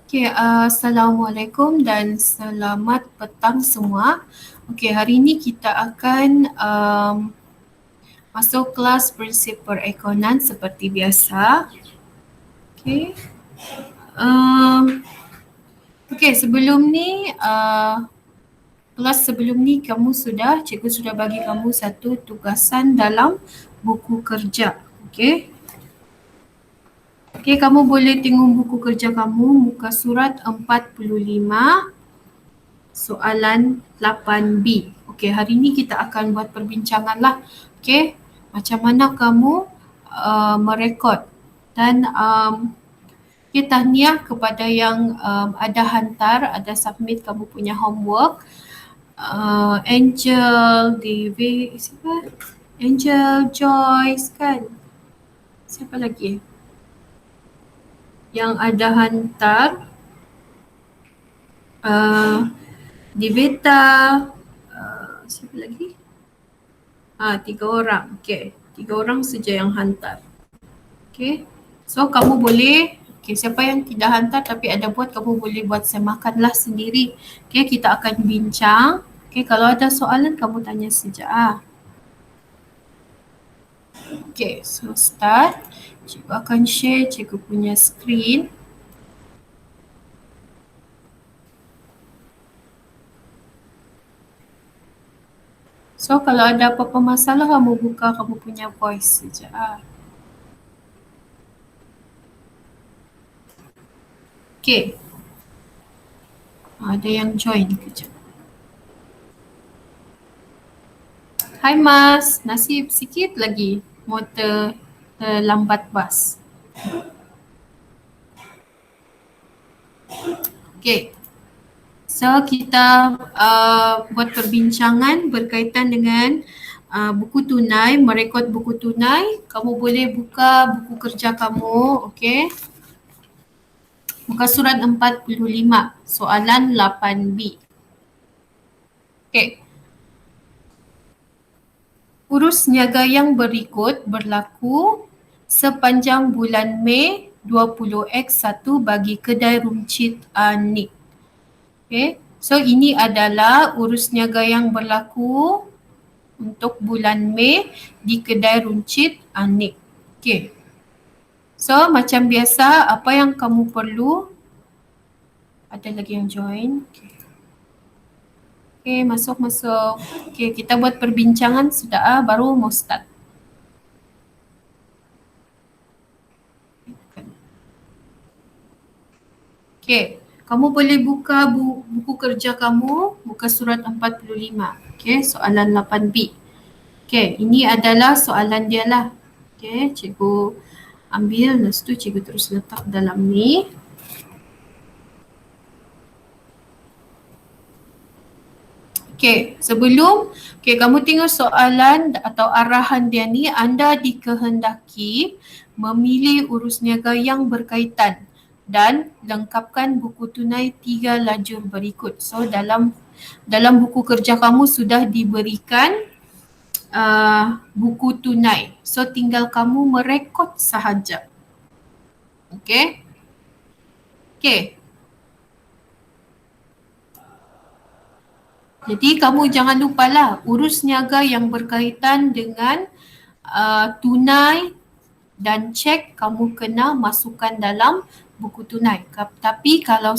Okay, Assalamualaikum dan selamat petang semua. Okay, hari ini kita akan masuk kelas prinsip perekonomian seperti biasa. Okay, okay, sebelum ni kelas sebelum ni cikgu sudah bagi kamu satu tugasan dalam buku kerja. Okay. Okay, kamu boleh tengok buku kerja kamu muka surat 45 soalan 8B. Okey, hari ini kita akan buat perbincangan lah. Okey, macam mana kamu merekod dan tahniah kepada yang ada hantar, ada submit kamu punya homework. Angel, David, siapa? Angel, Joyce kan? Siapa lagi? Yang ada hantar Diveta, siapa lagi? 3 orang. Okay. 3 orang saja yang hantar. Okay. So kamu boleh, siapa yang tidak hantar tapi ada buat, kamu boleh buat semakanlah sendiri. Okay, kita akan bincang. Okay, kalau ada soalan kamu tanya saja. Okay, so start. Cikgu akan share cikgu punya screen. So kalau ada apa-apa masalah kamu buka kamu punya voice saja. Okay. Ada yang join kejap. Hai Mas, nasib sikit lagi motor terlambat bas. Okay. So kita buat perbincangan berkaitan dengan buku tunai, merekod buku tunai. Kamu boleh buka buku kerja kamu, okay. Muka surat 45, soalan 8B. Okay. Urus niaga yang berikut berlaku sepanjang bulan Mei 20X1 bagi kedai runcit Anik. Okay. So ini adalah urus niaga yang berlaku untuk bulan Mei di kedai runcit Anik. Okay. So macam biasa, apa yang kamu perlu? Ada lagi yang join? Okay, masuk. Okay, kita buat perbincangan sudah baru mau start. Okay, kamu boleh buka buku kerja kamu, muka surat 45. Okay, soalan 8B. Okay, ini adalah soalan dia lah. Okay, cikgu ambil, lepas tu cikgu terus letak dalam ni. Okay, sebelum kamu tengok soalan atau arahan dia ni, anda dikehendaki memilih urus niaga yang berkaitan dan lengkapkan buku tunai 3 lajur berikut. So dalam buku kerja kamu sudah diberikan buku tunai. So tinggal kamu merekod sahaja. Okay. Okay. Jadi kamu jangan lupalah urus niaga yang berkaitan dengan tunai dan cek kamu kena masukkan dalam buku tunai. Tapi kalau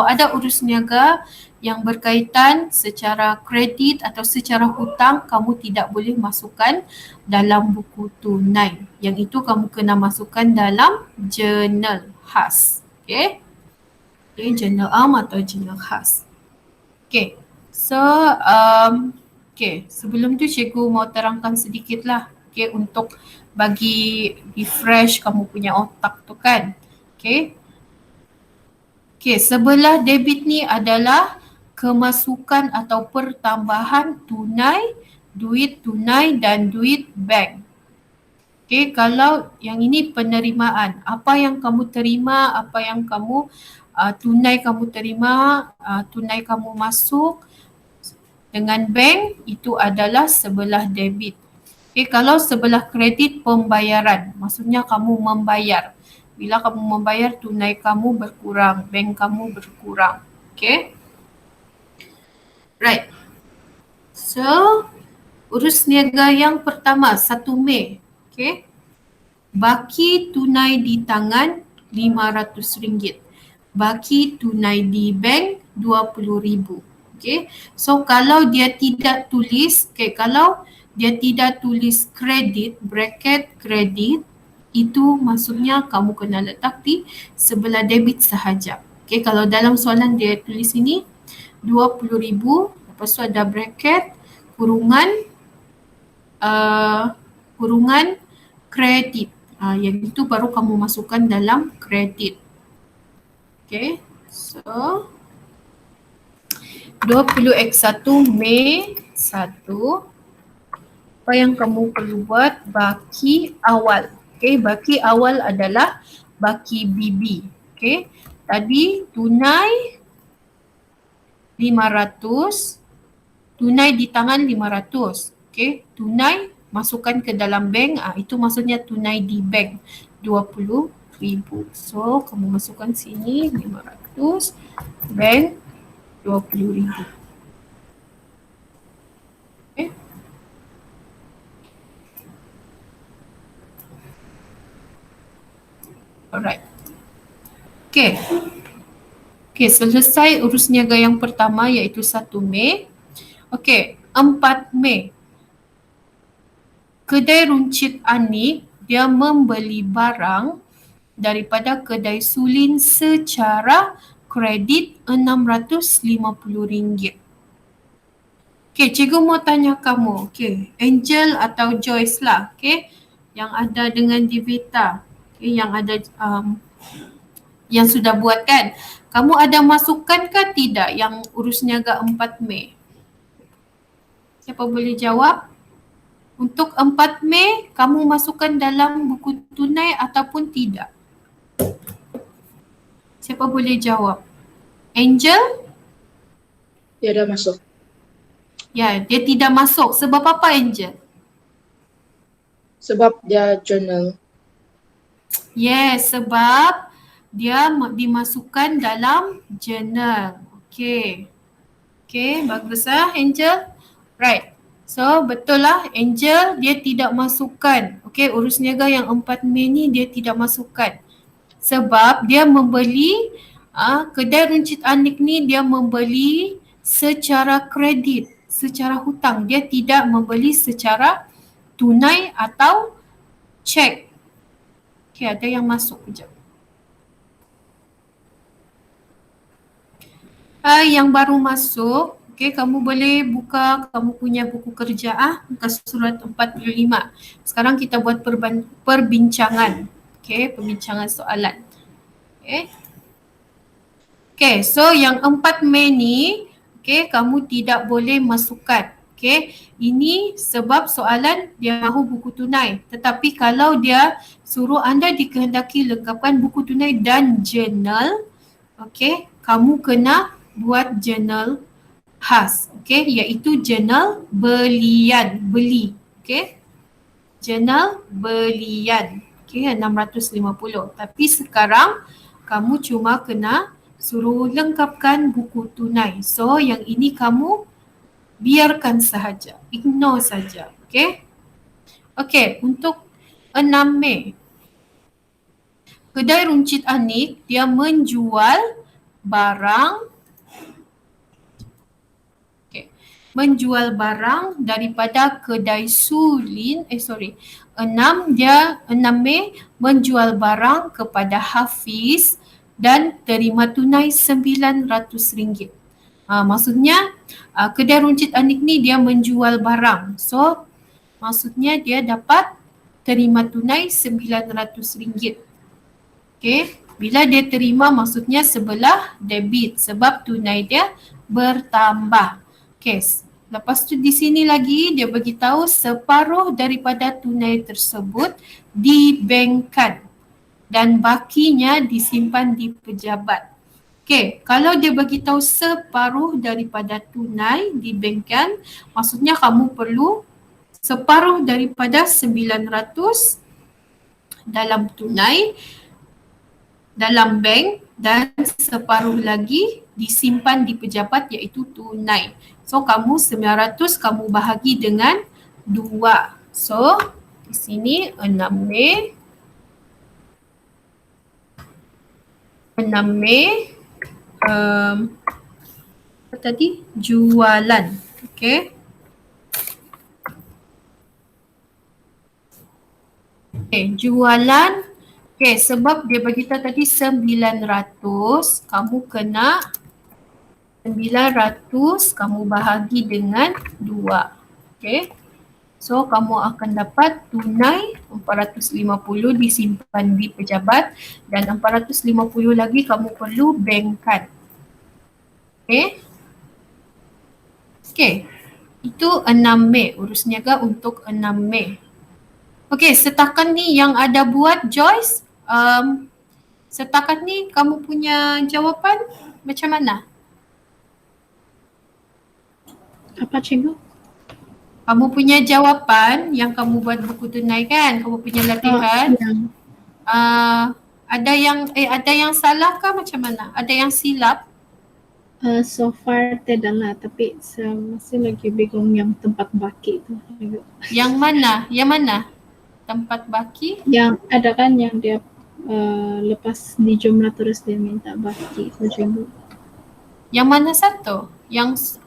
ada urus niaga yang berkaitan secara kredit atau secara hutang, kamu tidak boleh masukkan dalam buku tunai. Yang itu kamu kena masukkan dalam jurnal khas. Okay. Okay, jurnal am atau jurnal khas. Okay. So, sebelum tu cikgu mau terangkan sedikit lah. Okay, untuk bagi refresh kamu punya otak tu kan. Okay. Okay, sebelah debit ni adalah kemasukan atau pertambahan tunai, duit tunai dan duit bank. Okay, kalau yang ini penerimaan, apa yang kamu terima, apa yang kamu tunai kamu terima, tunai kamu masuk dengan bank, itu adalah sebelah debit. Okay, kalau sebelah kredit pembayaran, maksudnya kamu membayar. bila kamu membayar tunai kamu berkurang, bank kamu berkurang. Okay. Right. So, urus niaga yang pertama 1 Mei. Okay. Baki tunai di tangan RM500. Baki tunai di bank RM20,000. Okay. So, kalau dia tidak tulis, kalau dia tidak tulis kredit, bracket kredit, itu maksudnya kamu kena letak di sebelah debit sahaja. Okay, kalau dalam soalan dia tulis ini RM20,000, lepas tu ada bracket, kurungan kredit. Yang itu baru kamu masukkan dalam kredit. Okay, so 20X1 Mei 1, apa yang kamu perlu buat? Baki awal. Okay, baki awal adalah baki BB. Okay, tadi tunai 500, tunai di tangan 500. Okay, tunai masukkan ke dalam bank, itu maksudnya tunai di bank RM20,000. So, kamu masukkan sini 500, bank RM20,000. Okay. Alright. Okay. Okay, selesai urus niaga yang pertama iaitu 1 Mei. Okay, 4 Mei. Kedai runcit Anik, dia membeli barang daripada kedai Sulin secara kredit RM650. Okay, cikgu mau tanya kamu. Okay, Angel atau Joyce lah. Okay, yang ada dengan Divita. Okay, yang ada yang sudah buat kan. Kamu ada masukkan ke tidak yang urus niaga 4 Mei? Siapa boleh jawab? Untuk 4 Mei, kamu masukkan dalam buku tunai ataupun tidak? Siapa boleh jawab? Angel? Dia dah masuk. Ya, dia tidak masuk. Sebab apa, Angel? Sebab dia journal. Yes, sebab dia dimasukkan dalam jurnal. Okay. Okay, bagus Angel. Right. So, betul lah Angel dia tidak masukkan. Okay, urus niaga yang 4 Mei ni dia tidak masukkan. Sebab dia membeli, kedai runcit Anik ni dia membeli secara kredit, secara hutang. Dia tidak membeli secara tunai atau cek. Okay, ada yang masuk kejap. Yang baru masuk, okay, kamu boleh buka kamu punya buku kerja, buka surat 45. Sekarang kita buat perbincangan. Okay, perbincangan soalan. Okay. Okay, so yang 4 Mei ni, okay, kamu tidak boleh masukkan. Okay, ini sebab soalan dia mahu buku tunai. Tetapi kalau dia suruh anda dikehendaki lengkapkan buku tunai dan jurnal, okay, kamu kena buat jurnal khas, okay, iaitu jurnal belian, beli, okay, jurnal belian, okay, 650. Tapi sekarang kamu cuma kena suruh lengkapkan buku tunai. So yang ini kamu biarkan sahaja, ignore saja, okay. Okay, untuk 6 Mei, kedai runcit Anik dia menjual barang, menjual barang daripada kedai Sulin, 6 Mei menjual barang kepada Hafiz dan terima tunai RM900. Maksudnya kedai runcit Anik ni dia menjual barang. So maksudnya dia dapat terima tunai RM900. Okay, bila dia terima maksudnya sebelah debit sebab tunai dia bertambah. Okay, lepas tu di sini lagi dia beritahu separuh daripada tunai tersebut dibankkan dan bakinya disimpan di pejabat. Okay, kalau dia beritahu separuh daripada tunai dibankkan, maksudnya kamu perlu separuh daripada 900 dalam tunai dalam bank dan separuh lagi disimpan di pejabat iaitu tunai. So kamu 900 kamu bahagi dengan 2. So di sini 6 Mei 6 Mei apa tadi? Jualan. Okay. Okay, jualan. Okay, sebab dia beritahu tadi 900, kamu kena 900 kamu bahagi dengan 2. Okay. So, kamu akan dapat tunai 450 disimpan di pejabat dan 450 lagi kamu perlu bankkan. Okay. Okay. Itu 6 Mei. Urus niaga untuk 6 Mei. Okay, setakat ni yang ada buat Joyce. Setakat ni kamu punya jawapan macam mana? Apa cikgu? Kamu punya jawapan yang kamu buat buku tunai kan? Kamu punya latihan. Ada yang salah kah macam mana? Ada yang silap? So far tidak lah, tapi saya masih lagi bingung yang tempat baki tu. Yang mana? Yang mana? Tempat baki? Yang ada kan yang dia lepas di jumlah terus dia minta baki tu cikgu. Yang mana satu? Yang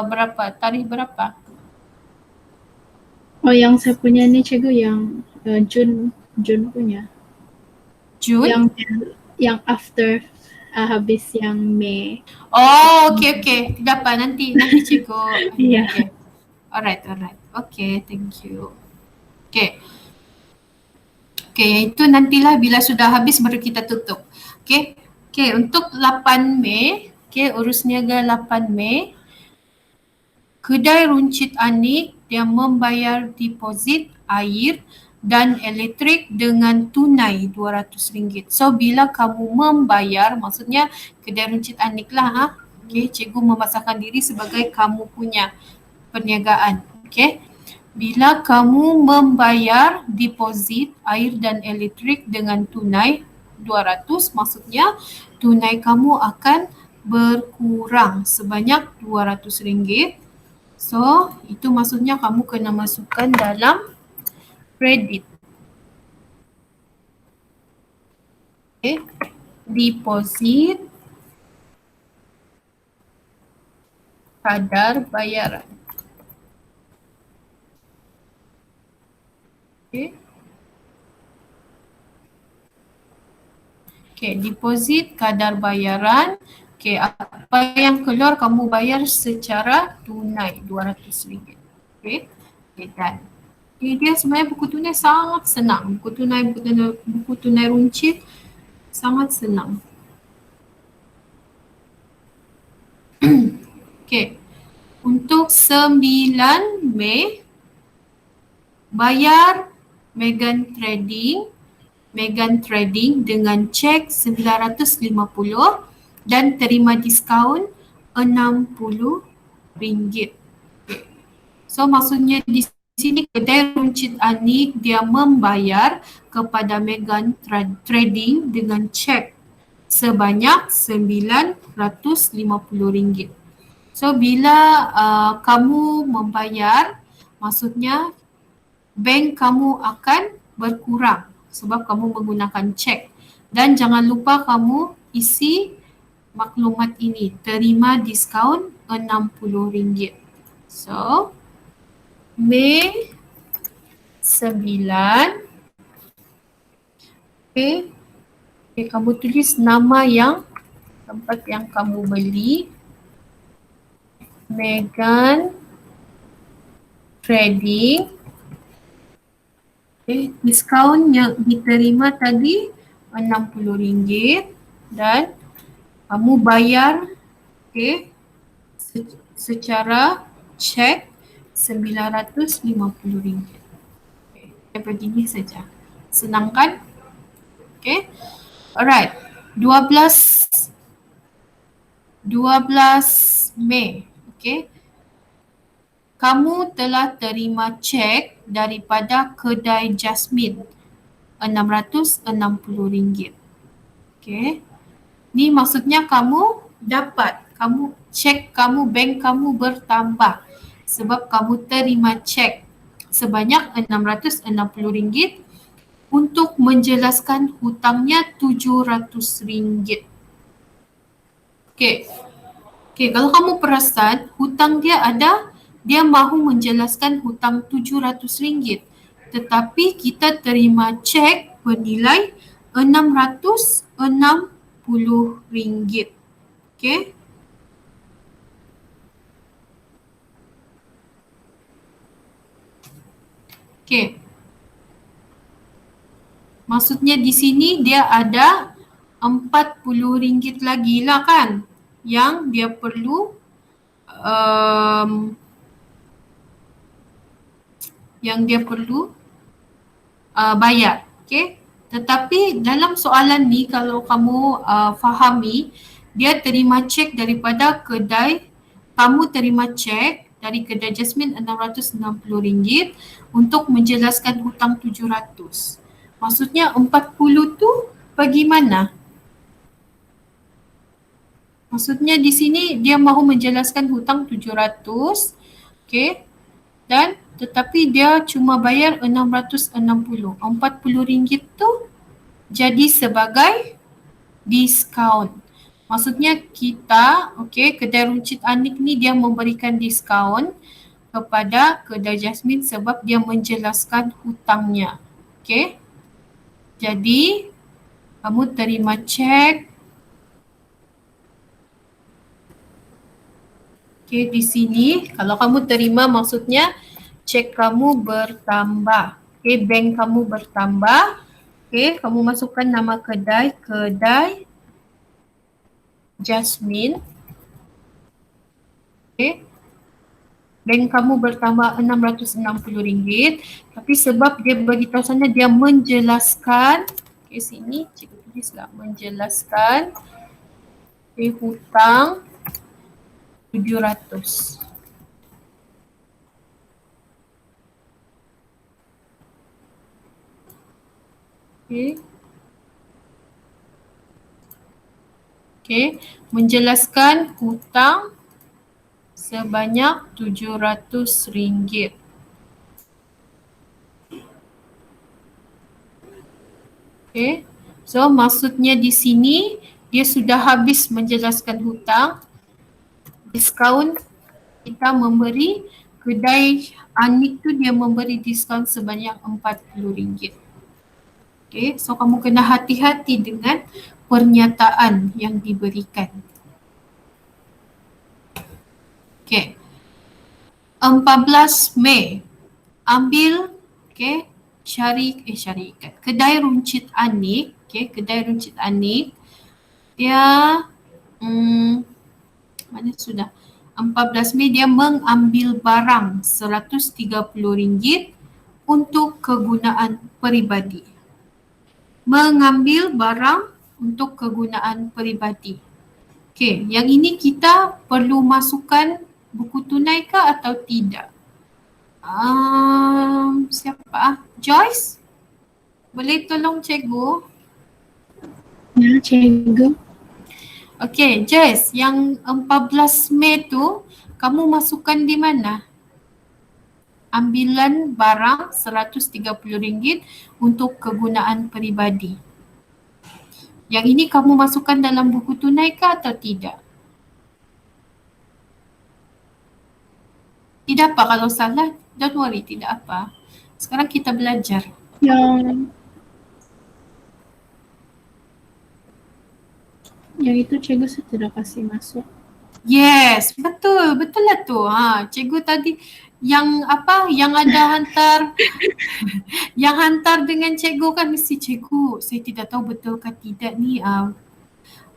berapa? Tarikh berapa? Oh, yang saya punya ni cikgu yang Jun punya. Jun? Yang after habis yang Mei. Oh, okay. Tidak apa, nanti cikgu. Yeah. Okay. Alright. Okay, thank you. Okay, yang itu nantilah bila sudah habis baru kita tutup. Okay, untuk 8 Mei, urus niaga 8 Mei, kedai runcit Anik dia membayar deposit air dan elektrik dengan tunai RM200. So bila kamu membayar, maksudnya kedai runcit Anik lah. Okay, cikgu memasakkan diri sebagai kamu punya perniagaan. Okay. Bila kamu membayar deposit air dan elektrik dengan tunai 200, maksudnya tunai kamu akan berkurang sebanyak RM200. So, itu maksudnya kamu kena masukkan dalam kredit. Okay. Deposit kadar bayaran. Okay, deposit kadar bayaran. Okay, apa yang keluar kamu bayar secara tunai RM200. Okay, done. Dia sebenarnya buku tunai sangat senang. Buku tunai runcit sangat senang. Okay, untuk 9 Mei bayar Megan Trading dengan cek 950 dan terima diskaun RM60. Okay. So maksudnya di sini kedai runcit Anik dia membayar kepada Megan Trading dengan cek sebanyak RM950. So bila kamu membayar, maksudnya bank kamu akan berkurang sebab kamu menggunakan cek. Dan jangan lupa kamu isi maklumat ini, terima diskaun RM60. So, Mei 9. Okay, kamu tulis nama yang tempat yang kamu beli. Megan Trading. Okay, diskaun yang diterima tadi RM60 dan kamu bayar secara cek RM950. Begini saja. Senang kan? Okay. Alright. 12 Mei. Okay. Kamu telah terima cek daripada kedai Jasmine RM660. Okay. Ni maksudnya kamu dapat, kamu cek kamu bank kamu bertambah sebab kamu terima cek sebanyak RM660 untuk menjelaskan hutangnya RM700. Okay. Okay, kalau kamu perasan hutang dia ada, dia mahu menjelaskan hutang RM700, tetapi kita terima cek bernilai RM660. Okay. Okay. Maksudnya di sini dia ada RM40 lagi lah kan yang dia perlu bayar. Okay. Tetapi dalam soalan ni kalau kamu fahami, dia terima cek daripada kedai, kamu terima cek dari kedai Jasmine RM660 untuk menjelaskan hutang RM700. Maksudnya 40 tu bagi mana? Maksudnya di sini dia mahu menjelaskan hutang RM700, okay, dan tetapi dia cuma bayar RM660. RM40 tu jadi sebagai diskaun. Maksudnya kita, okay, kedai runcit Anik ni dia memberikan diskaun kepada kedai Jasmine sebab dia menjelaskan hutangnya. Okay. Jadi kamu terima cek. Okay, di sini kalau kamu terima maksudnya cek kamu bertambah. Okay, bank kamu bertambah. Okay, kamu masukkan nama kedai Jasmine. Okay. Bank kamu bertambah RM660, tapi sebab dia bagi tahu sana dia menjelaskan, okay, sini cikgu tulislah menjelaskan hutang RM700. Okay. Okay, menjelaskan hutang sebanyak RM700. Okay, so maksudnya di sini dia sudah habis menjelaskan hutang. Diskaun kita memberi, kedai Anik tu dia memberi diskaun sebanyak RM40. Okay, so kamu kena hati-hati dengan pernyataan yang diberikan. Okay, 14 Mei ambil, okay, syarikat kedai runcit Anik, okay, kedai runcit Anik dia mana sudah 14 Mei dia mengambil barang RM130 untuk kegunaan peribadi. Mengambil barang untuk kegunaan peribadi. Okey, yang ini kita perlu masukkan buku tunai ke atau tidak? Siapa? Joyce? Boleh tolong cikgu? Ya, cikgu. Okey, Joyce, yang 14 Mei tu kamu masukkan di mana? Ambilan barang RM130 untuk kegunaan peribadi. Yang ini kamu masukkan dalam buku tunai ke atau tidak? Tidak apa kalau salah, don't worry, tidak apa. Sekarang kita belajar. Yang itu cikgu saya tidak kasih masuk. Yes, betul lah tu. Cikgu tadi yang apa, yang ada hantar yang hantar dengan cikgu kan mesti cikgu, saya tidak tahu betul ke tidak ni.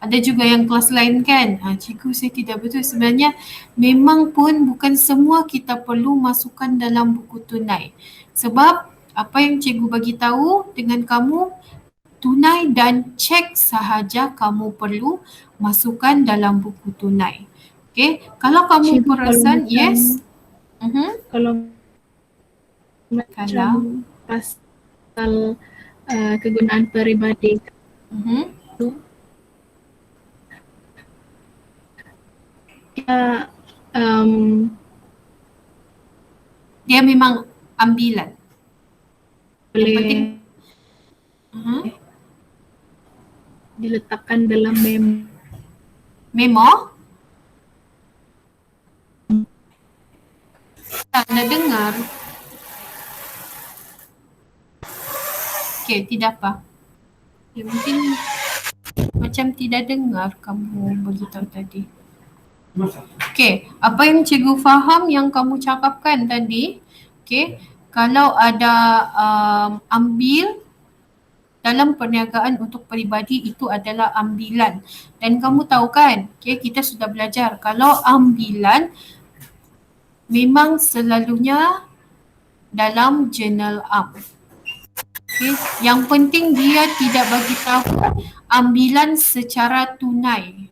Ada juga yang kelas lain kan, cikgu saya tidak betul. Sebenarnya memang pun bukan semua kita perlu masukkan dalam buku tunai. Sebab apa yang cikgu bagi tahu dengan kamu, tunai dan cek sahaja kamu perlu masukkan dalam buku tunai. Okay, kalau kamu Cikgu, perasan, kalau yes. Kalau macam pasal kegunaan peribadi, Dia memang ambilan. Yang boleh penting diletakkan dalam memo. Tak nak dengar. Okey, tidak apa. Ya, mungkin macam tidak dengar kamu beritahu tadi. Okey, apa yang cikgu faham yang kamu cakapkan tadi, okey, kalau ada ambil dalam perniagaan untuk peribadi itu adalah ambilan. Dan kamu tahu kan, okey, kita sudah belajar kalau ambilan memang selalunya dalam jurnal am. Okay. Yang penting dia tidak bagi tahu ambilan secara tunai.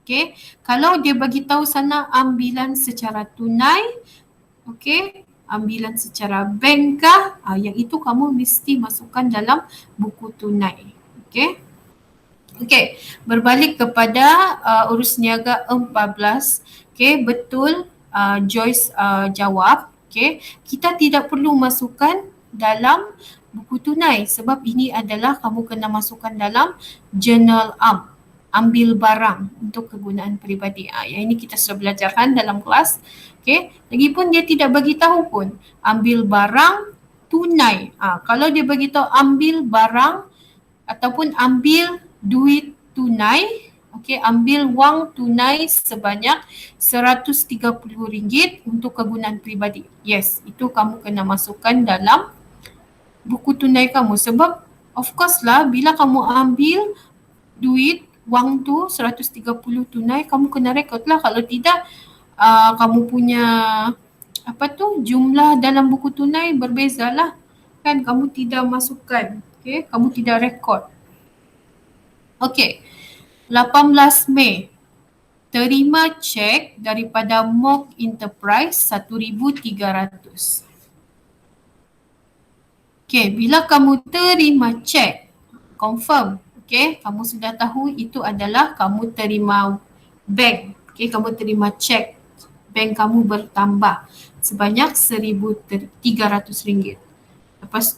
Okay. Kalau dia bagi tahu sana ambilan secara tunai, okay, ambilan secara bank kah, yang itu kamu mesti masukkan dalam buku tunai. Okay. Okay, berbalik kepada urus niaga 14. Okay, betul Joyce jawab. Okay, kita tidak perlu masukkan dalam buku tunai sebab ini adalah kamu kena masukkan dalam jurnal am. Ambil barang untuk kegunaan peribadi. Yang ini kita sudah belajarkan dalam kelas. Okay, lagipun dia tidak bagi tahu pun ambil barang tunai. Kalau dia bagi tahu ambil barang ataupun ambil duit tunai, okey, ambil wang tunai sebanyak RM130 untuk kegunaan peribadi. Yes, itu kamu kena masukkan dalam buku tunai kamu sebab of course lah bila kamu ambil duit wang tu 130 tunai, kamu kena rekod lah. Kalau tidak kamu punya jumlah dalam buku tunai berbeza lah kan, kamu tidak masukkan, okey, kamu tidak rekod. Okey, 18 Mei terima cek daripada Mock Enterprise 1,300. Okey, bila kamu terima cek, confirm, okey, kamu sudah tahu itu adalah kamu terima bank. Okey, kamu terima cek, bank kamu bertambah sebanyak RM1,300. Lepas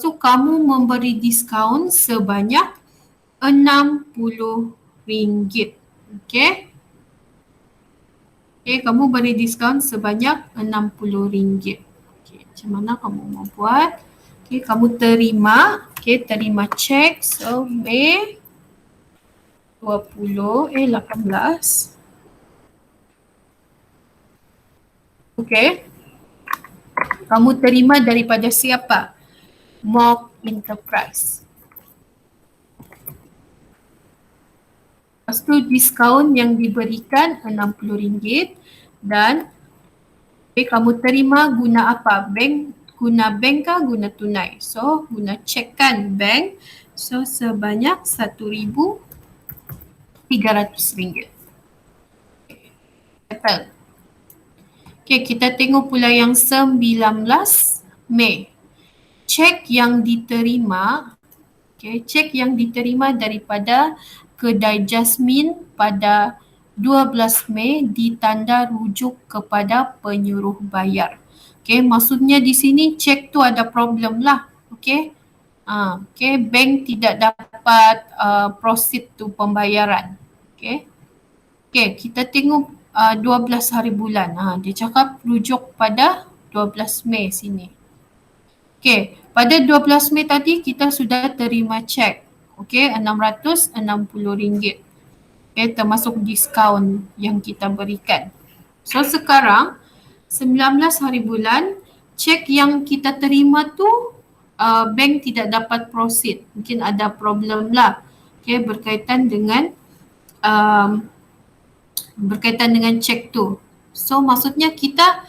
tu kamu memberi diskaun sebanyak RM60. Okey. Okey, kamu beri diskaun sebanyak RM60. Okey, macam mana kamu mau buat? Okey, kamu terima, terima cek. So, Mei 18. Okey. Kamu terima daripada siapa? Mock Enterprise. Lepas tu diskaun yang diberikan RM60 dan kamu terima guna apa? Guna bank kah? Guna tunai? So guna cek kan bank. So sebanyak RM1,300. Settle. Okay, kita tengok pula yang 19 Mei. Cek yang diterima, cek yang diterima daripada kedai Jasmine pada 12 Mei ditanda rujuk kepada penyuruh bayar. Okey, maksudnya di sini cek tu ada problem lah. Okey. Bank tidak dapat proceed tu pembayaran. Okey. Okey, kita tengok 12 hari bulan. Dia cakap rujuk pada 12 Mei sini. Okey, pada 12 Mei tadi kita sudah terima cek. Okey, RM660. Okey, termasuk diskaun yang kita berikan. So sekarang 19 hari bulan, cek yang kita terima tu bank tidak dapat proceed. Mungkin ada problem lah. Okey, berkaitan dengan cek tu. So maksudnya kita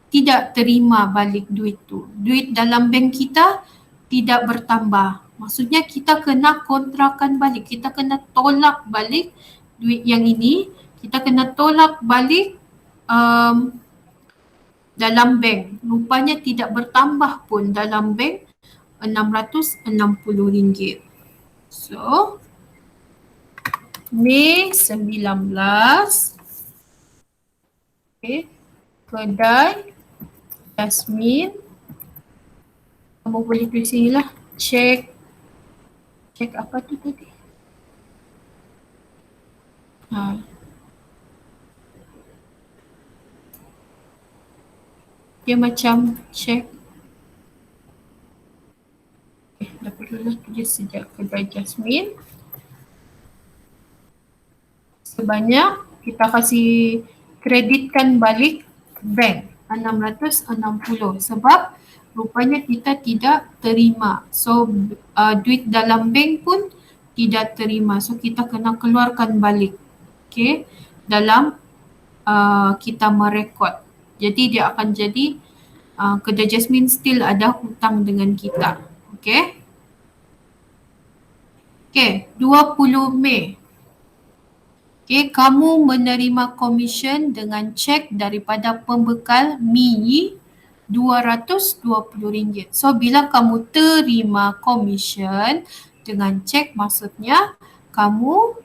tidak terima balik duit tu. Duit dalam bank kita tidak bertambah. Maksudnya kita kena kontrakan balik. Kita kena tolak balik duit yang ini. Kita kena tolak balik dalam bank. Rupanya tidak bertambah pun dalam bank RM660. So Mei 19. Okay. Kedai Jasmine. Kamu boleh tulis sini lah. Cek apa tu tadi? Dia macam cek. Dah perlulah tulis sejak kedai Jasmine. Sebanyak kita kasih kreditkan balik bank 660 sebab rupanya kita tidak terima. So duit dalam bank pun tidak terima. So kita kena keluarkan balik. Okay. Dalam kita merekod. Jadi dia akan jadi kedai Jasmine still ada hutang dengan kita. Okay. Okay. 20 Mei. Okay, kamu menerima komisen dengan cek daripada pembekal MI RM220. So, bila kamu terima komisen dengan cek, maksudnya kamu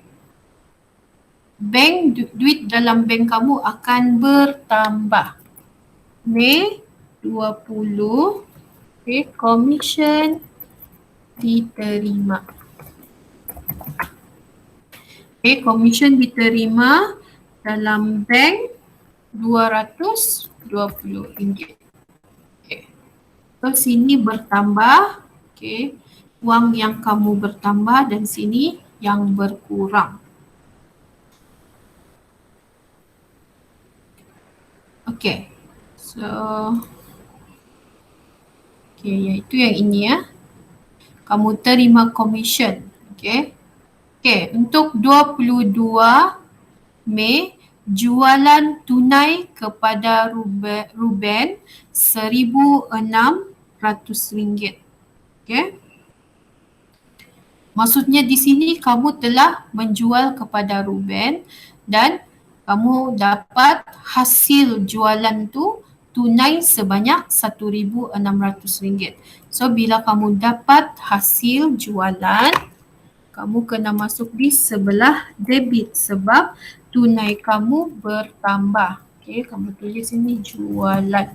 duit dalam bank kamu akan bertambah. Mei 20, okay, komisen diterima. Okay, komisen diterima dalam bank RM220. Okay. So, sini bertambah. Okay. Wang yang kamu bertambah dan sini yang berkurang. Okay. So, okay, iaitu yang ini ya. Kamu terima komisen. Okay. Okay, untuk 22 Mei, jualan tunai kepada Ruben RM1,600. Okay. Maksudnya di sini kamu telah menjual kepada Ruben dan kamu dapat hasil jualan tu tunai sebanyak RM1,600. So bila kamu dapat hasil jualan, kamu kena masuk di sebelah debit sebab tunai kamu bertambah. Okay, kamu tulis sini jualan.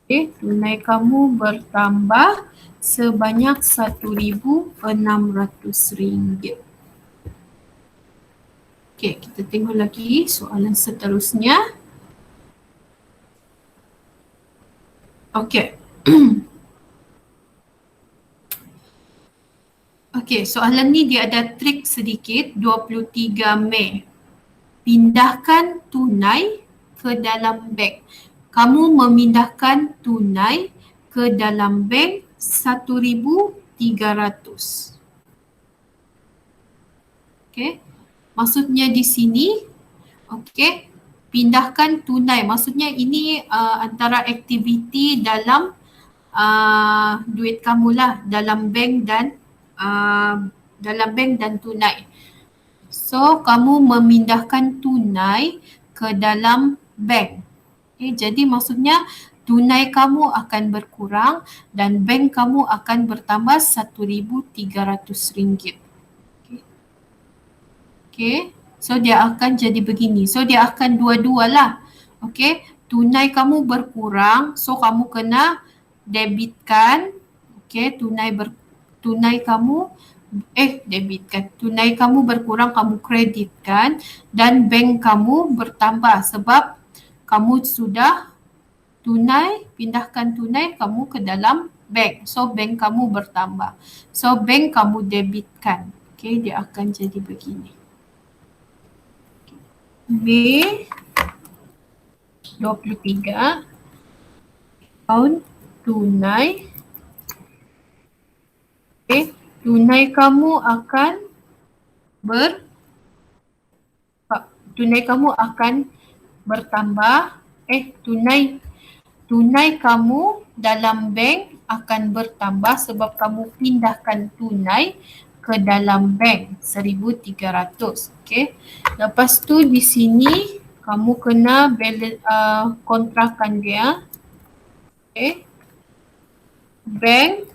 Okay, tunai kamu bertambah sebanyak RM1,600. Okay, kita tengok lagi soalan seterusnya. Okay. Okey, soalan ni dia ada trik sedikit. 23 Mei. Pindahkan tunai ke dalam bank. Kamu memindahkan tunai ke dalam bank RM1,300. Okey. Maksudnya di sini, okey, pindahkan tunai. Maksudnya ini antara aktiviti dalam duit kamu lah, dalam bank dan tunai. So, kamu memindahkan tunai ke dalam bank. Okay, jadi maksudnya tunai kamu akan berkurang dan bank kamu akan bertambah RM1,300. Okay, so dia akan jadi begini. So, dia akan dua-dua lah. Okay, tunai kamu berkurang, so kamu kena debitkan. Okay, tunai kamu debitkan. Tunai kamu berkurang, kamu kreditkan dan bank kamu bertambah sebab kamu sudah pindahkan tunai kamu ke dalam bank. So, bank kamu bertambah. So, bank kamu debitkan. Okay, dia akan jadi begini. Mei 23, account tunai. Okay, tunai kamu akan bertambah. Tunai kamu dalam bank akan bertambah sebab kamu pindahkan tunai ke dalam bank 1,300. Okay. Lepas tu di sini kamu kena kontrakan dia. Okay. Bank.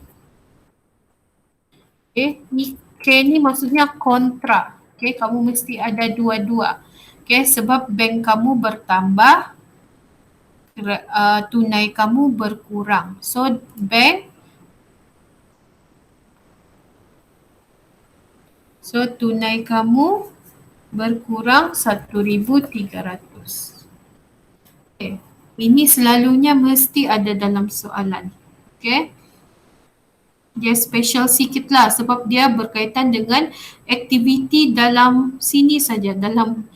Okay. Ni Okay, ni maksudnya kontra. Okay, kamu mesti ada dua-dua. Okay, sebab bank kamu bertambah, tunai kamu berkurang. So, tunai kamu berkurang 1,300. Okay. Ini selalunya mesti ada dalam soalan. Okay. Dia special sikit lah sebab dia berkaitan dengan aktiviti dalam sini saja, dalam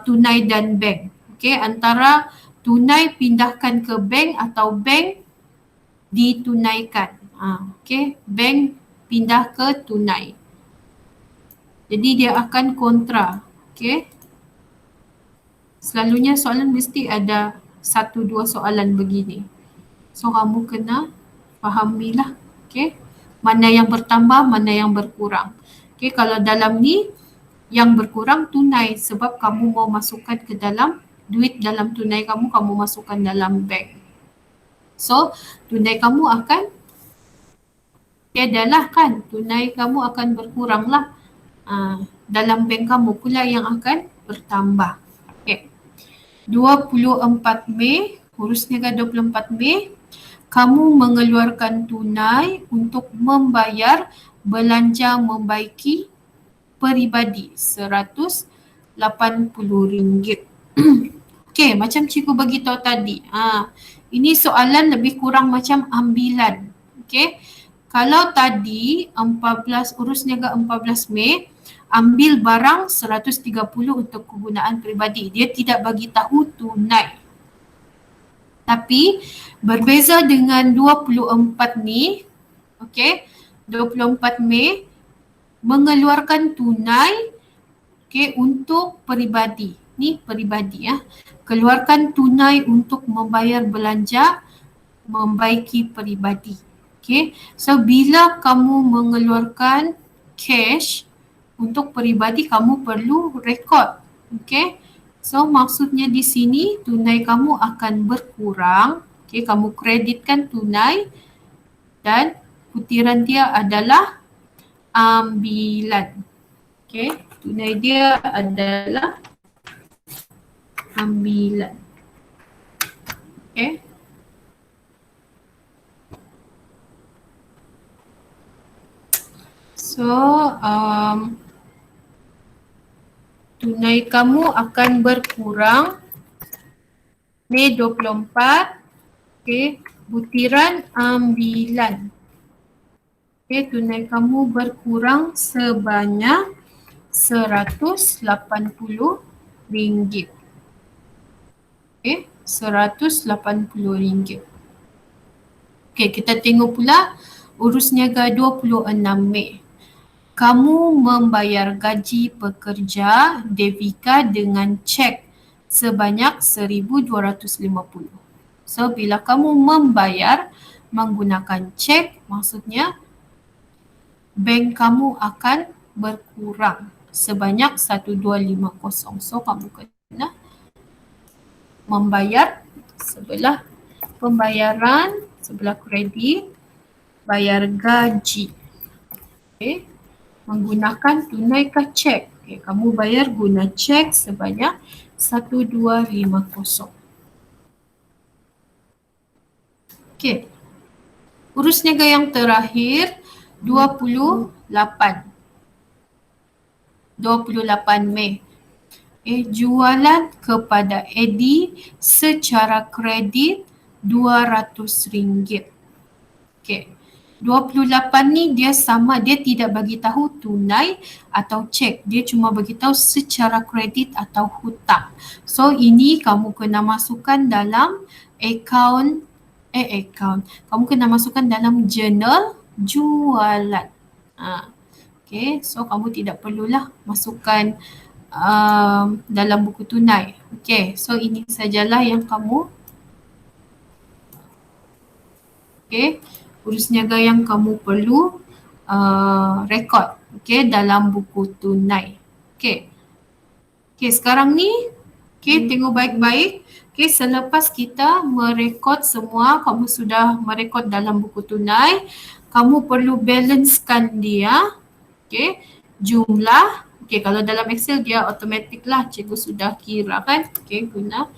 tunai dan bank. Okay, antara tunai pindahkan ke bank atau bank ditunaikan. Okay, bank pindah ke tunai. Jadi dia akan kontra. Okay. Selalunya soalan mesti ada 1-2 soalan begini. So kamu kena fahamilah. Okay. Mana yang bertambah, mana yang berkurang. Okay, kalau dalam ni yang berkurang tunai sebab kamu mau masukkan ke dalam duit dalam tunai kamu masukkan dalam bank. So tunai kamu akan tiadalah kan, tunai kamu akan berkurang lah. Dalam bank kamu pula yang akan bertambah. Okay. 24 Mei, huruf niaga 24 Mei, kamu mengeluarkan tunai untuk membayar belanja membaiki peribadi RM180. Okey, macam cikgu bagi tahu tadi. Ini soalan lebih kurang macam ambilan. Okey. Kalau tadi 14 urus niaga 14 Mei ambil barang 130 untuk kegunaan peribadi. Dia tidak bagi tahu tunai. Tapi berbeza dengan 24 ni, okey, 24 Mei mengeluarkan tunai okey untuk peribadi. Ni peribadi ya. Keluarkan tunai untuk membayar belanja membaiki peribadi. Okey. So bila kamu mengeluarkan cash untuk peribadi kamu perlu rekod. Okey. So maksudnya di sini tunai kamu akan berkurang. Okay, kamu kreditkan tunai dan putiran dia adalah ambilan. Okay, tunai dia adalah ambilan. Okay. So, tunai kamu akan berkurang Mei 24. Okay, butiran ambilan. Okay, tunai kamu berkurang sebanyak RM180. Okay, RM180. Okay, kita tengok pula urus niaga 26 Mei. Kamu membayar gaji pekerja Devika dengan cek sebanyak RM1,250. So, bila kamu membayar menggunakan cek, maksudnya bank kamu akan berkurang sebanyak 1,250. So, kamu kena membayar sebelah pembayaran, sebelah kredit, bayar gaji. Okay. Menggunakan tunai ke cek. Okay, kamu bayar guna cek sebanyak 1,250. Okey. Urus niaga yang terakhir 28 Mei. Jualan kepada Eddie secara kredit RM200. Okey. 28 ni dia sama, dia tidak bagi tahu tunai atau cek. Dia cuma bagi tahu secara kredit atau hutang. So ini kamu kena masukkan dalam akaun. Kamu kena masukkan dalam jurnal jualan. Okay, so kamu tidak perlulah masukkan dalam buku tunai. Okay, so ini sajalah yang kamu urus niaga yang kamu perlu rekod dalam buku tunai. Okay, sekarang ni tengok baik-baik. Selepas kita merekod semua, kamu sudah merekod dalam buku tunai, kamu perlu balancekan dia Okay, jumlah. Okay, kalau dalam Excel dia automatic lah, cikgu sudah kira kan. Okay, guna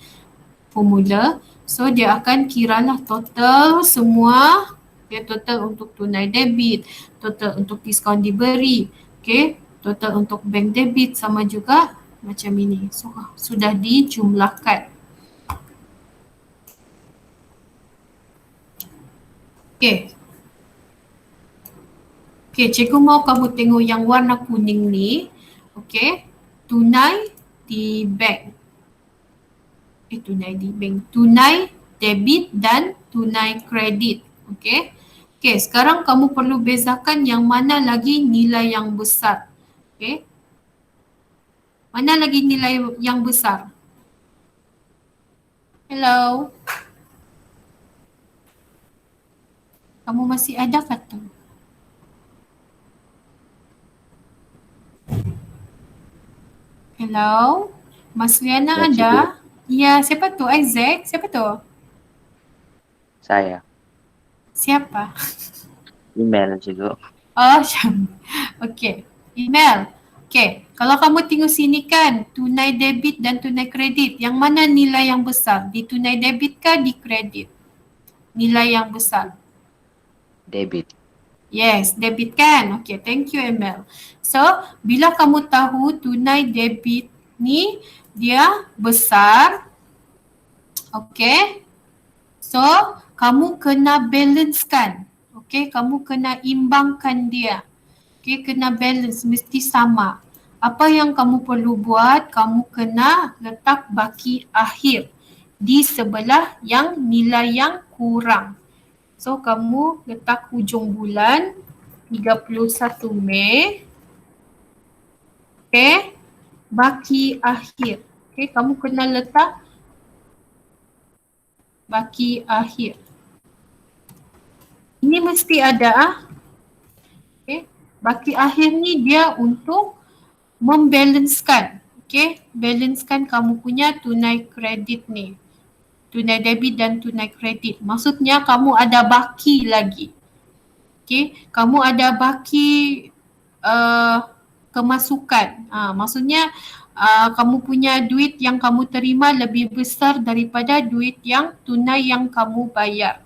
formula. So dia akan kiralah total semua. Okay, total untuk tunai debit, total untuk diskaun diberi. Okay, total untuk bank debit sama juga macam ini. So sudah dijumlahkan. Okay. Okay, cikgu mau kamu tengok yang warna kuning ni. Okay, tunai di bank. Tunai di bank. Tunai debit dan tunai kredit. Okay. Okay, sekarang kamu perlu bezakan yang mana lagi nilai yang besar. Okay. Mana lagi nilai yang besar? Hello. Kamu masih ada kata? Hello. Mas Liana Ya, ada? cikgu. Ya, siapa tu? Isaac? Siapa tu? Saya. Siapa? Email, cikgu. Oh, okay. Email. Okay. Kalau kamu tengok sini kan, tunai debit dan tunai kredit. Yang mana nilai yang besar? Di tunai debit kah di kredit? Nilai yang besar. Debit. Yes, debit kan? Okay, thank you Email. So, bila kamu tahu tunai debit ni dia besar, okay. So, kamu kena balancekan. Okay, kamu kena imbangkan dia. Okay, kena balance, mesti sama. Apa yang kamu perlu buat, kamu kena letak baki akhir di sebelah yang nilai yang kurang. So, kamu letak hujung bulan 31 Mei. Okay, baki akhir. Okay, kamu kena letak baki akhir. Ini mesti ada. Okay, baki akhir ni dia untuk membalancekan. Okay, balancekan kamu punya tunai kredit ni. Tunai debit dan tunai kredit. Maksudnya kamu ada baki lagi. Okay, kamu ada baki kemasukan. Maksudnya kamu punya duit yang kamu terima lebih besar daripada duit yang tunai yang kamu bayar.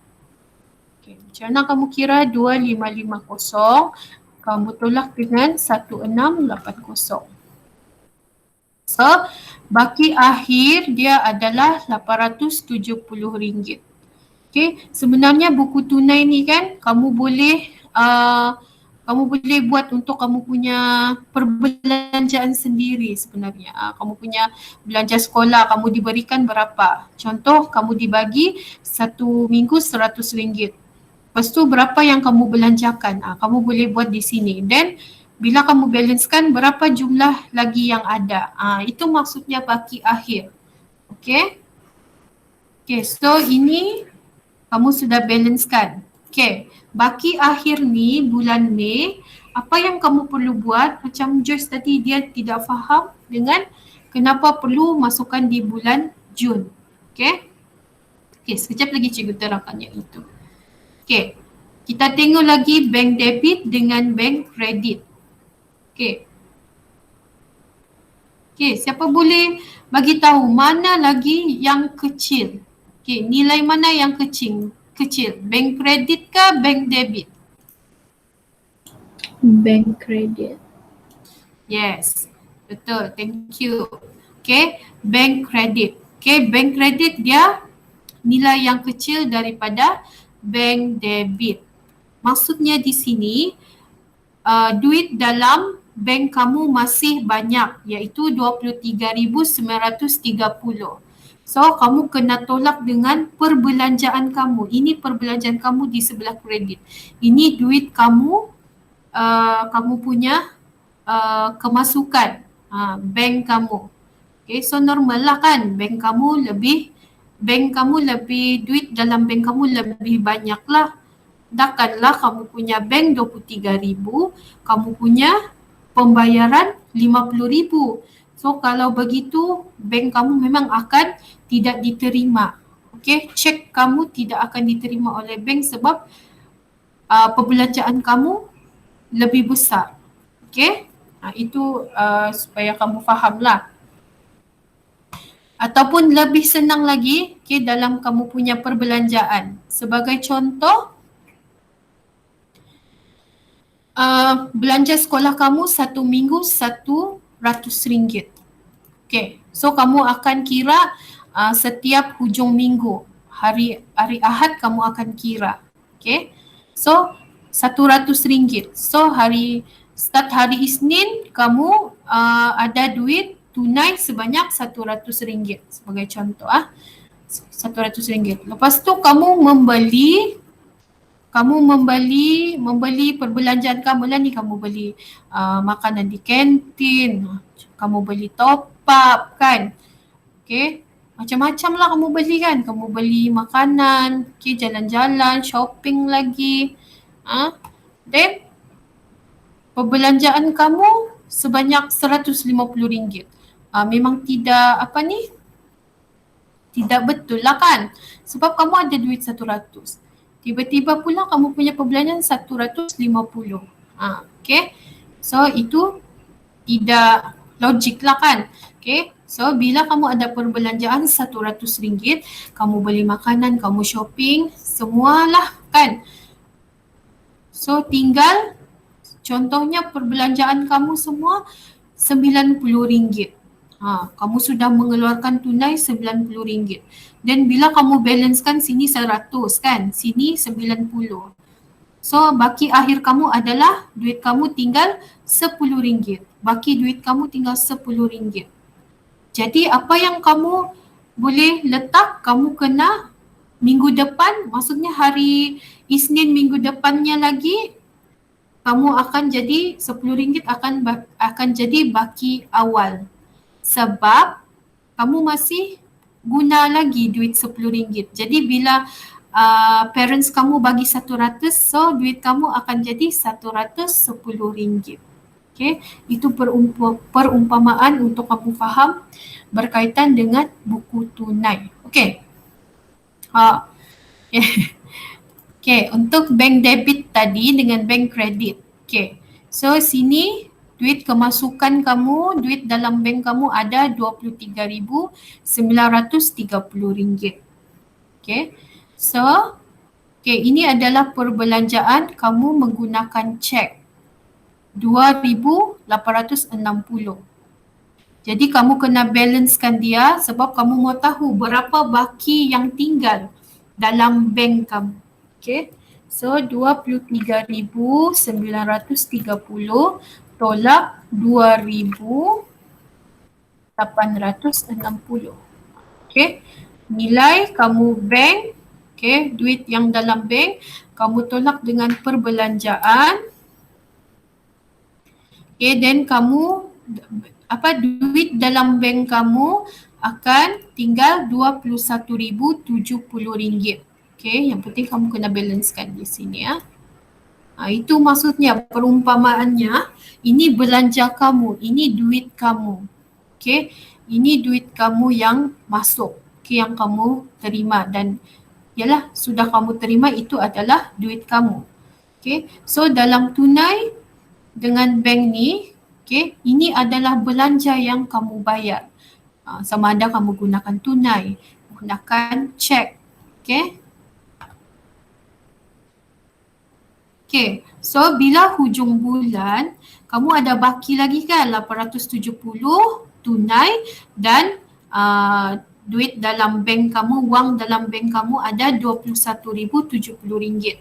Okay, macam mana kamu kira 2550 kamu tolak dengan 1680. So, baki akhir dia adalah RM870. Okay, sebenarnya buku tunai ni kan kamu boleh buat untuk kamu punya perbelanjaan sendiri sebenarnya. Kamu punya belanja sekolah, kamu diberikan berapa? Contoh, kamu dibagi satu minggu RM100. Lepas tu berapa yang kamu belanjakan? Kamu boleh buat di sini. Dan bila kamu balancekan berapa jumlah lagi yang ada. Itu maksudnya baki akhir. Okay. Okay, so ini kamu sudah balancekan. Okay, baki akhir ni bulan Mei, apa yang kamu perlu buat? Macam Joyce tadi dia tidak faham dengan kenapa perlu masukkan di bulan Jun. Okay. Okay, sekejap lagi cikgu terangkan yang itu. Okay, kita tengok lagi bank debit dengan bank kredit. Okay. Okay, siapa boleh bagi tahu mana lagi yang kecil? Okay, nilai mana yang kecil? Bank kredit kah bank debit? Bank credit. Yes, betul. Thank you. Okay, bank kredit. Okay, bank kredit dia nilai yang kecil daripada bank debit. Maksudnya di sini duit dalam bank kamu masih banyak iaitu 23,930. So kamu kena tolak dengan perbelanjaan kamu. Ini perbelanjaan kamu di sebelah kredit. Ini duit kamu kamu punya kemasukan bank kamu. Okay, so normal lah kan bank kamu lebih duit dalam bank kamu lebih banyak lah. Takkanlah kamu punya bank 23,000, kamu punya pembayaran 50,000. So kalau begitu bank kamu memang akan tidak diterima. Okay, cek kamu tidak akan diterima oleh bank sebab perbelanjaan kamu lebih besar. Okay, itu supaya kamu fahamlah. Ataupun lebih senang lagi, okay, dalam kamu punya perbelanjaan. Sebagai contoh, belanja sekolah kamu satu minggu RM100. Okay, so kamu akan kira setiap hujung minggu, hari Ahad kamu akan kira. Okay, so RM100. So start hari Isnin kamu ada duit tunai sebanyak RM100 sebagai contoh RM100. Lepas tu kamu membeli perbelanjaan kamu lah ni, kamu beli makanan di kantin, kamu beli top up kan. Okay, macam-macam lah kamu beli kan. Kamu beli makanan, okay, jalan-jalan, shopping lagi. Then perbelanjaan kamu sebanyak RM150. Memang tidak tidak betul lah kan. Sebab kamu ada duit 100. Tiba-tiba pula kamu punya perbelanjaan 150. Okay. So itu tidak logik lah kan. Okay. So bila kamu ada perbelanjaan RM100, kamu beli makanan, kamu shopping, semualah kan. So tinggal contohnya perbelanjaan kamu semua RM90. Kamu sudah mengeluarkan tunai RM90. Dan bila kamu balancekan sini 100 kan, sini 90. So baki akhir kamu adalah duit kamu tinggal RM10. Baki duit kamu tinggal RM10. Jadi apa yang kamu boleh letak, kamu kena minggu depan, maksudnya hari Isnin minggu depannya lagi, kamu akan jadi RM10 akan jadi baki awal. Sebab kamu masih guna lagi duit RM10. Jadi bila parents kamu bagi 100, so duit kamu akan jadi RM110. Okay, itu perumpamaan untuk kamu faham berkaitan dengan buku tunai. Okay. Okay, untuk bank debit tadi dengan bank kredit. Okay, so sini duit kemasukan kamu, duit dalam bank kamu ada RM23,930. Okay, so ini adalah perbelanjaan kamu menggunakan cek RM2,860. Jadi kamu kena balancekan dia sebab kamu mau tahu berapa baki yang tinggal dalam bank kamu. Okay, so RM23,930 tolak RM2,860. Okay, nilai kamu bank, okay, duit yang dalam bank kamu tolak dengan perbelanjaan. Okay, then kamu duit dalam bank kamu akan tinggal RM21,070. Okay, yang penting kamu kena balancekan di sini ya. Itu maksudnya perumpamaannya, ini belanja kamu, ini duit kamu. Okay, ini duit kamu yang masuk, okay, yang kamu terima dan yalah sudah kamu terima itu adalah duit kamu. Okay, so dalam tunai dengan bank ni, okay, ini adalah belanja yang kamu bayar. Sama ada kamu gunakan tunai, gunakan cek. Okay. Okay, so bila hujung bulan, kamu ada baki lagi kan 870 tunai dan duit dalam bank kamu, wang dalam bank kamu ada RM21,070.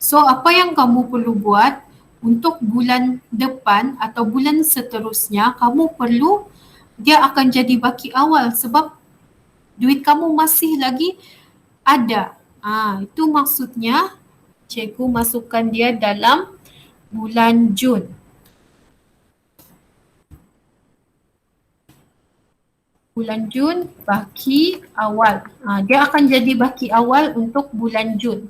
So apa yang kamu perlu buat untuk bulan depan atau bulan seterusnya, kamu perlu, dia akan jadi baki awal sebab duit kamu masih lagi ada. Itu maksudnya cikgu masukkan dia dalam bulan Jun. Bulan Jun baki awal. Dia akan jadi baki awal untuk bulan Jun.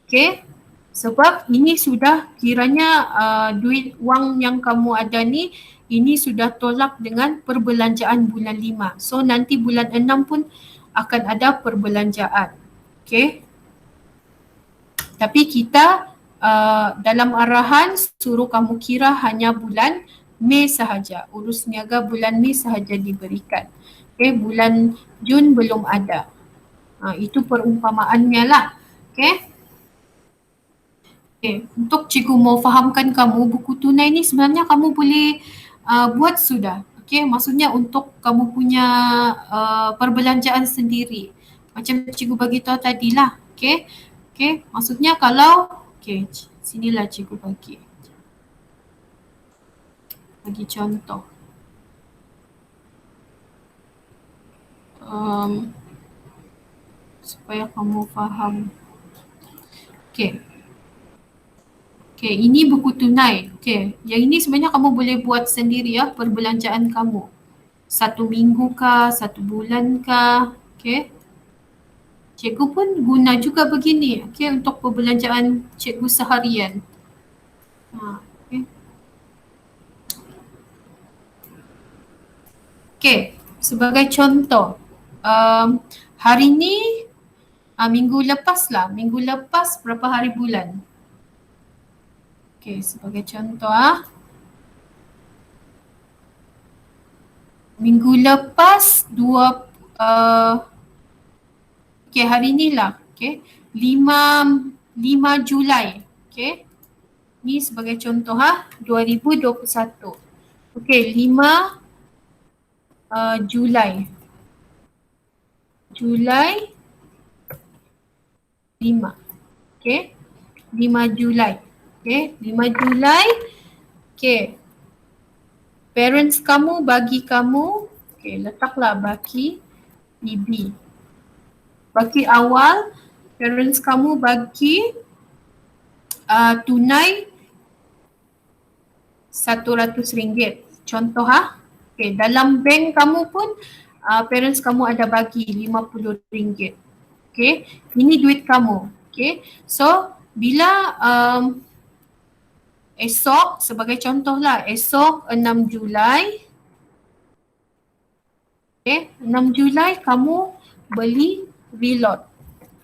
Okay. Sebab ini sudah kiranya duit wang yang kamu ada ni, ini sudah tolak dengan perbelanjaan bulan 5. So nanti bulan 6 pun akan ada perbelanjaan. Okay. Tapi kita dalam arahan suruh kamu kira hanya bulan Mei sahaja. Urus niaga bulan Mei sahaja diberikan. Okay, bulan Jun belum ada. Itu perumpamaannya lah. Okay. Okay. Untuk cikgu mau fahamkan kamu, buku tunai ni sebenarnya kamu boleh buat sudah. Okay, maksudnya untuk kamu punya perbelanjaan sendiri. Macam cikgu bagi tahu tadi lah. Okay. Okay, maksudnya kalau, okay, sinilah cikgu bagi contoh. Supaya kamu faham. Okay. Okay, ini buku tunai. Okay, yang ini sebenarnya kamu boleh buat sendiri ya, perbelanjaan kamu. 1 minggu kah, 1 bulan kah. Okay. Cikgu pun guna juga begini. Okay, untuk perbelanjaan cikgu seharian. Okay. Okay, sebagai contoh, hari ni minggu lepas berapa hari bulan? Okay, sebagai contoh minggu lepas okay, hari ni lah, okay, 5 Julai, okay. Ni sebagai contoh 2021. Okay, 5 Julai 5. Okay. 5 Julai. Okay. 5 Julai. Okay. Parents kamu bagi kamu. Okay. Letaklah baki BB. Baki awal. Parents kamu bagi tunai RM100. Contoh Okay. Dalam bank kamu pun parents kamu ada bagi RM50. Okay. Ini duit kamu. Okay. So, bila esok, sebagai contoh lah, esok 6 Julai. Okay. 6 Julai kamu beli reload.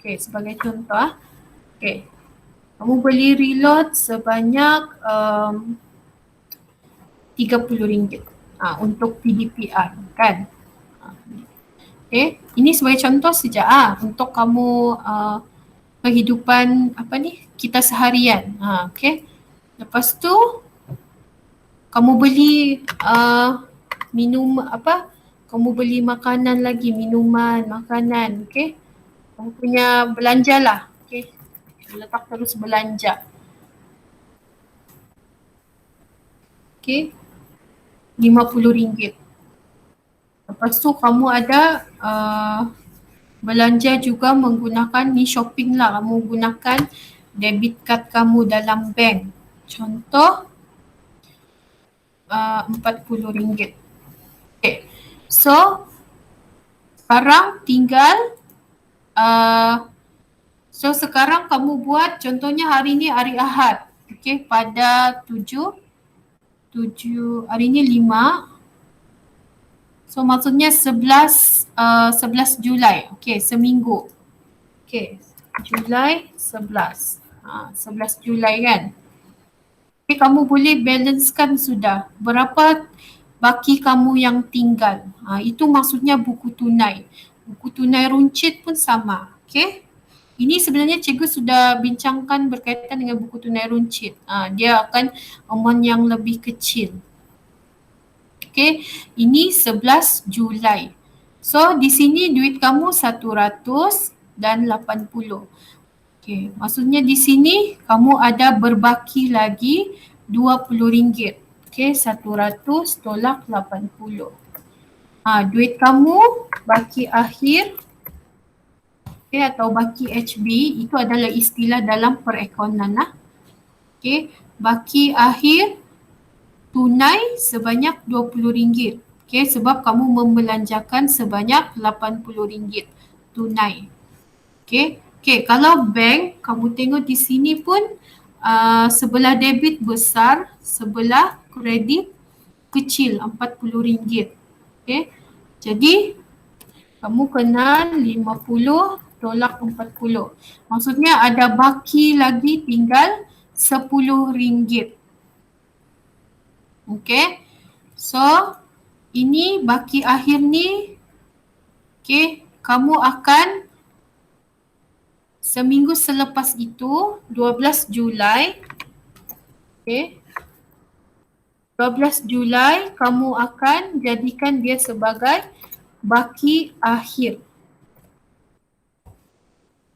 Okay. Sebagai contoh Okay. Kamu beli reload sebanyak RM30. Untuk PDPR kan. Okay, ini sebagai contoh saja untuk kamu kehidupan kita seharian. Okay. Lepas tu kamu beli kamu beli makanan lagi, minuman, makanan, okay. Kamu punya belanja lah, okay. Letak terus belanja. Okay. RM50. Lepas tu kamu ada belanja juga menggunakan ni shopping lah. Kamu gunakan debit card kamu dalam bank. Contoh RM40. Okay. So sekarang tinggal sekarang kamu buat contohnya hari ni hari Ahad. Okay, pada 7 hari ni 5. So maksudnya 11 Julai. Okay, seminggu. Okay, Julai 11. 11 Julai kan. Okay, kamu boleh balancekan sudah. Berapa baki kamu yang tinggal. Itu maksudnya buku tunai. Buku tunai runcit pun sama. Okay. Ini sebenarnya cikgu sudah bincangkan berkaitan dengan buku tunai runcit. Dia akan amount yang lebih kecil. Okay, ini 11 Julai. So di sini duit kamu 100 dan 80. Okay, maksudnya di sini kamu ada berbaki lagi RM20. Okay, 100 tolak 80. Duit kamu baki akhir. Okay, atau baki HB itu adalah istilah dalam perekonan lah. Okay, baki akhir tunai sebanyak RM20. Okay, sebab kamu membelanjakan sebanyak RM80 tunai. Okay, kalau bank kamu tengok di sini pun sebelah debit besar, sebelah kredit kecil RM40. Okay, jadi kamu kena 50 tolak 40. Maksudnya ada baki lagi tinggal RM10. Okay. So, ini baki akhir ni, okay, kamu akan seminggu selepas itu, 12 Julai, okay, 12 Julai kamu akan jadikan dia sebagai baki akhir.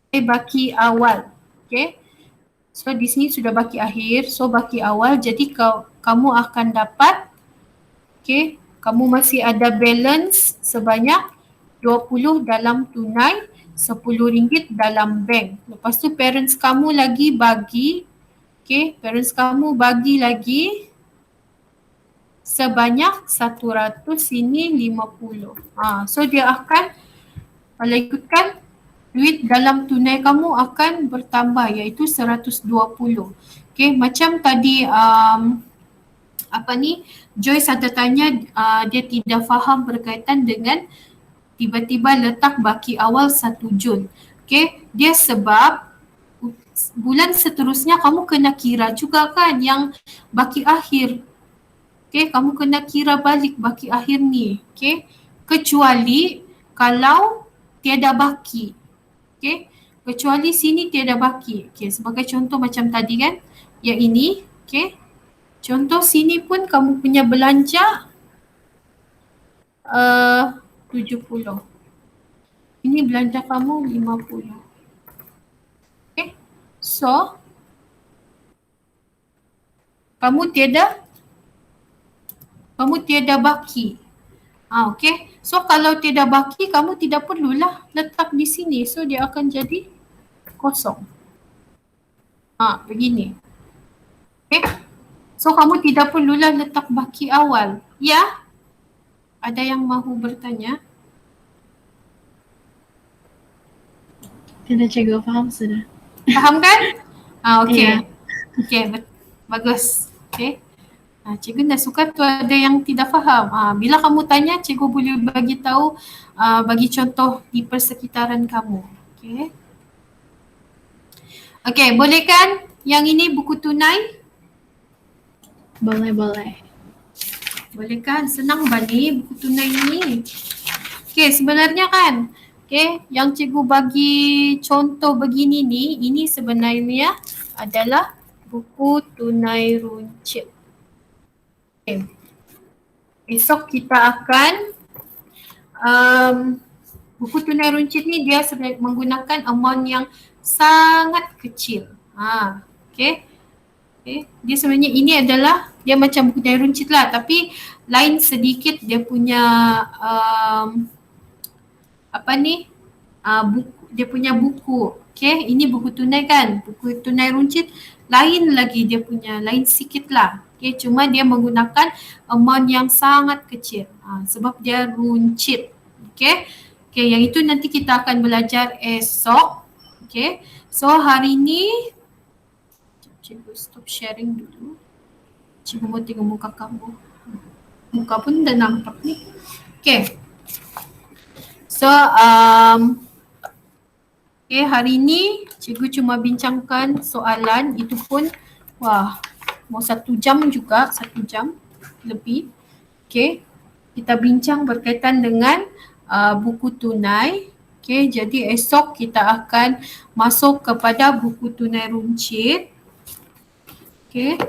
Okay, baki awal. Okay. So, di sini sudah baki akhir. So, baki awal. Jadi, kamu akan dapat, okay, kamu masih ada balance sebanyak 20 dalam tunai, RM10 dalam bank. Lepas tu parents kamu lagi bagi, okay, parents kamu bagi lagi sebanyak 100, ini 50. So dia akan, kalau ikutkan, duit dalam tunai kamu akan bertambah iaitu 120. Okay, macam tadi Joyce ada tanya dia tidak faham berkaitan dengan tiba-tiba letak baki awal 1 Jun. Okay, dia sebab bulan seterusnya kamu kena kira juga kan yang baki akhir. Okay, kamu kena kira balik baki akhir ni. Okay, kecuali kalau tiada baki. Okay, kecuali sini tiada baki. Okay, sebagai contoh macam tadi kan, yang ini. Okay, contoh sini pun kamu punya belanja 70. Ini belanja kamu 50. Okay. So, kamu tiada baki. Okay. So, kalau tiada baki, kamu tidak perlulah letak di sini. So, dia akan jadi kosong. Begini. Okay. So, kamu tidak perlulah letak baki awal. Ya? Ada yang mahu bertanya? Tidak, cikgu, faham sudah. Faham kan? Okey. Ya. Okey, bagus. Okey. Cikgu dah suka tu ada yang tidak faham. Bila kamu tanya, cikgu boleh bagi tahu, bagi contoh di persekitaran kamu. Okey. Okey, boleh kan yang ini buku tunai? Boleh, boleh. Boleh kan? Senang bani buku tunai ni. Okey, sebenarnya kan, okey, yang cikgu bagi contoh begini ni, ini sebenarnya adalah buku tunai runcit. Okay. Esok kita akan buku tunai runcit ni dia menggunakan amount yang sangat kecil. Okay. Okay. Dia sebenarnya ini adalah dia macam buku tunai runcit lah, tapi lain sedikit dia punya dia punya buku. Okay, ini buku tunai kan, buku tunai runcit lain lagi dia punya, lain sikit lah. Okay, cuma dia menggunakan amount yang sangat kecil sebab dia runcit. Okay, yang itu nanti kita akan belajar esok. Okay, so hari ni cikgu stop sharing dulu. Cikgu mau tengok muka kamu. Muka pun dah nampak ni. Okay. So, okay, hari ni cikgu cuma bincangkan soalan, itu pun mau 1 jam juga, 1 jam lebih. Okay, kita bincang berkaitan dengan buku tunai. Okay, jadi esok kita akan masuk kepada buku tunai runcit. Okay,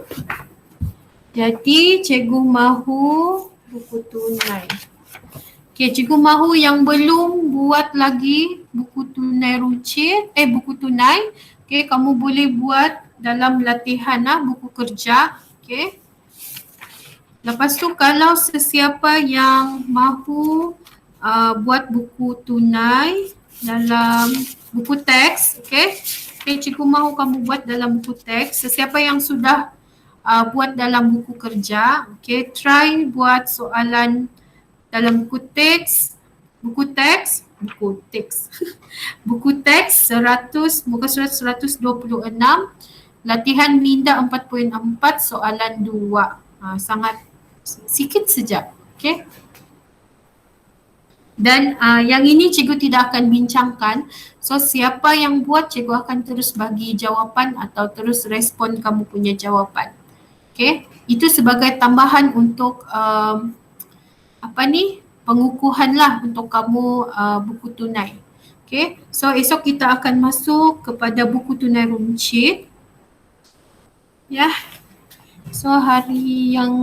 jadi cikgu mahu buku tunai. Okay, cikgu mahu yang belum buat lagi buku tunai runcit, buku tunai. Okay, kamu boleh buat dalam latihan buku kerja. Okay. Lepas tu kalau sesiapa yang mahu buat buku tunai dalam buku teks, okay. Okay, cikgu mahu kamu buat dalam buku teks. Sesiapa yang sudah buat dalam buku kerja, okay, try buat soalan dalam buku teks buku teks 100, muka surat 126, latihan minda 4.4, soalan 2. Sangat sikit saja. Okay. Dan yang ini cikgu tidak akan bincangkan. So siapa yang buat, cikgu akan terus bagi jawapan atau terus respon kamu punya jawapan. Okay, itu sebagai tambahan untuk pengukuhan lah untuk kamu buku tunai. Okay, so esok kita akan masuk kepada buku tunai runcit. Ya, so hari yang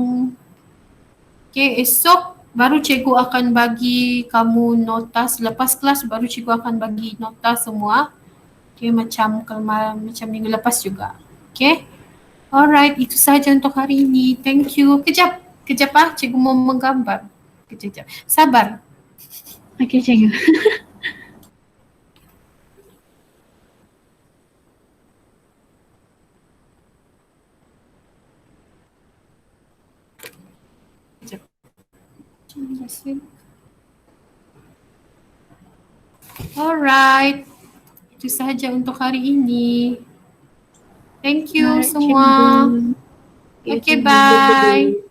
esok baru cikgu akan bagi kamu nota. Selepas kelas baru cikgu akan bagi nota semua. Macam minggu lepas juga. Alright, itu sahaja untuk hari ini. Thank you. Kejap cikgu mau menggambar. Kejap. Sabar. Okey, cikgu. Alright. Itu sahaja untuk hari ini. Thank you Alright, semua. cikgu. Okay, bye.